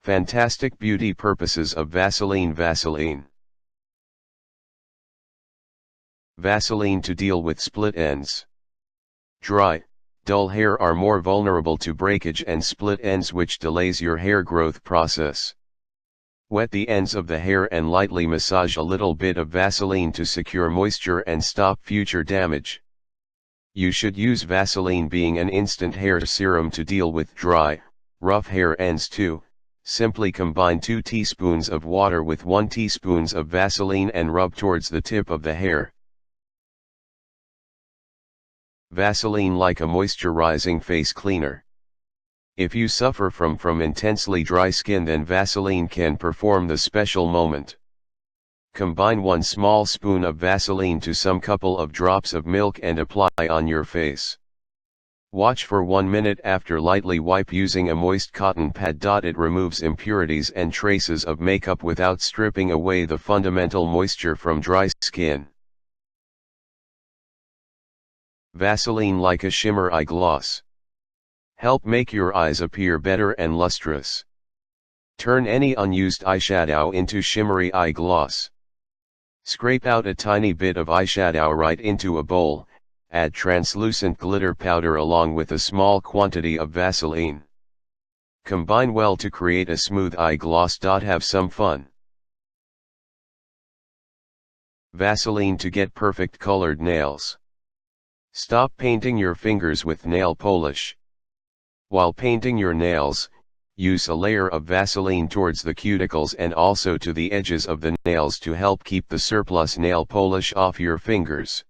Fantastic beauty purposes of Vaseline. Vaseline to deal with split ends. Dry, dull hair are more vulnerable to breakage and split ends, which delays your hair growth process. Wet the ends of the hair and lightly massage a little bit of Vaseline to secure moisture and stop future damage. You should use Vaseline being an instant hair serum to deal with dry, rough hair ends too. Simply combine 2 teaspoons of water with 1 teaspoon of Vaseline and rub towards the tip of the hair. Vaseline like a moisturizing face cleaner. If you suffer from intensely dry skin, then Vaseline can perform the special moment. Combine 1 small spoon of Vaseline to some couple of drops of milk and apply on your face. Watch for 1 minute after, lightly wipe using a moist cotton pad. It removes impurities and traces of makeup without stripping away the fundamental moisture from dry skin. Vaseline like a shimmer eye gloss. Help make your eyes appear better and lustrous. Turn any unused eyeshadow into shimmery eye gloss. Scrape out a tiny bit of eyeshadow right into a bowl. Add translucent glitter powder along with a small quantity of Vaseline. Combine well to create a smooth eye gloss. Have some fun. Vaseline to get perfect colored nails. Stop painting your fingers with nail polish. While painting your nails, use a layer of Vaseline towards the cuticles and also to the edges of the nails to help keep the surplus nail polish off your fingers.